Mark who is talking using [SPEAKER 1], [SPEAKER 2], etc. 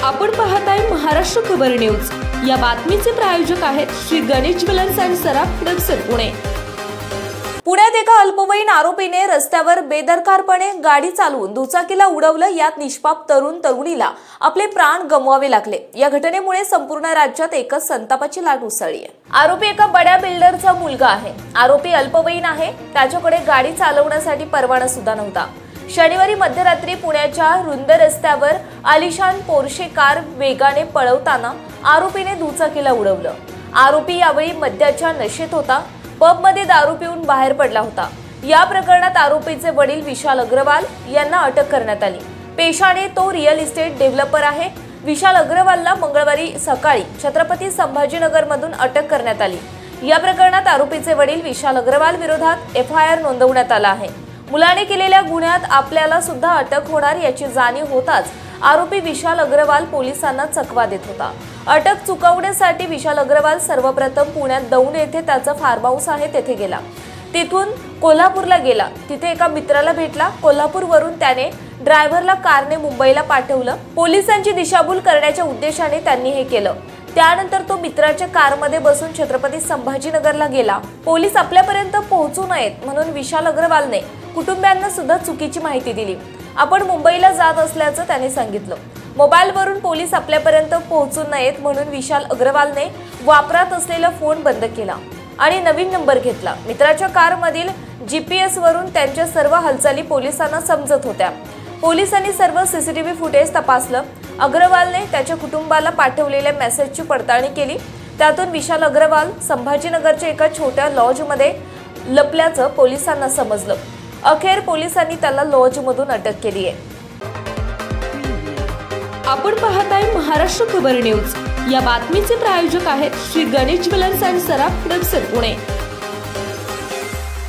[SPEAKER 1] आपण पाहताय महाराष्ट्र खबर न्यूज। या बातमीचे प्रायोजक आहेत Shri Ganesh jewellers and Saraf production Pune.
[SPEAKER 2] पुण्यात एका अल्पवयीन आरोपीने रस्त्यावर बेदरकारपणे गाडी चालवून दुचाकीला उडवलं। यात निष्पाप तरुणीला आपले प्राण गमवावे लागले। या घटनेमुळे संपूर्ण राज्यात एकच संतापाची लाट उसळली आहे। आरोपी एका बड्या बिल्डरचा मुलगा आहे। आरोपी अल्पवयीन आहे। त्याच्याकडे गाडी चालवण्यासाठी परवाना सुद्धा नव्हता। शनिवारी मध्यरात्री पुण्याच्या रुंद रस्त्यावर आलिशान पोर्शे कार वेगाने पळवताना आरोपीने दुचाकीला उडवलं। आरोपी यावेळी मद्याच्या नशेत होता। पबमध्ये दारू पिऊन बाहेर पडला होता। या प्रकरणात आरोपीचे वडील विशाल अग्रवाल यांना अटक करण्यात आली। पेशाने तो रिअल इस्टेट डेव्हलपर आहे। विशाल अग्रवालला मंगळवारी सकाळी छत्रपती संभाजीनगरमधून अटक करण्यात आली। या प्रकरणात आरोपीचे वडील विशाल अग्रवाल विरोधात FIR नोंदवण्यात आला आहे। मुलाने केलेल्या गुन्ह्यात आपल्याला सुद्धा अटक होणार याची जाणीव होताच आरोपी विशाल अग्रवाल पोलिसांना चकवा देत होता। अटक चुकवण्यासाठी विशाल अग्रवाल सर्वप्रथम पुण्यात दौंड येथे त्याचा फार्म हाऊस आहे तेथे गेला। तिथून कोल्हापूरला गेला। तिथे एका मित्राला भेटला। कोल्हापूरवरून त्याने ड्रायव्हरला कारने मुंबईला पाठवलं। पोलिसांची दिशाभूल करण्याच्या उद्देशाने त्यांनी हे केलं। त्यानंतर तो मित्राच्या कारमध्ये बसून छत्रपती संभाजीनगरला गेला। पोलीस आपल्यापर्यंत पोहोचू नयेत म्हणून विशाल अग्रवालने कुटुंबियांना सुद्धा चुकीची माहिती दिली। आपण मुंबईला जात असल्याचं त्याने सांगितलं। मोबाईलवरून पोलीस आपल्यापर्यंत पोहोचू नयेत म्हणून विशाल अग्रवालने वापरात असलेला फोन बंद केला आणि नवीन नंबर घेतला। मित्राच्या कारमधील GPS वरून त्यांच्या सर्व हालचाली पोलिसांना समजत होत्या। पोलिसांनी सर्व CCTV फुटेज तपासलं। अग्रवालने त्याच्या कुटुंबाला पाठवलेल्या मेसेजची पडताळणी केली। त्यातून विशाल अग्रवाल संभाजीनगरच्या एका छोट्या लॉजमध्ये लपल्याचं पोलिसांना समजलं। अखेर पोलिसांनी त्याला लॉजमधून अटक केली आहे।
[SPEAKER 1] आपण पाहताय महाराष्ट्र खबर न्यूज। या बातमीचे प्रायोजक आहेत Shri Ganesh jewellers and Saraf production Pune.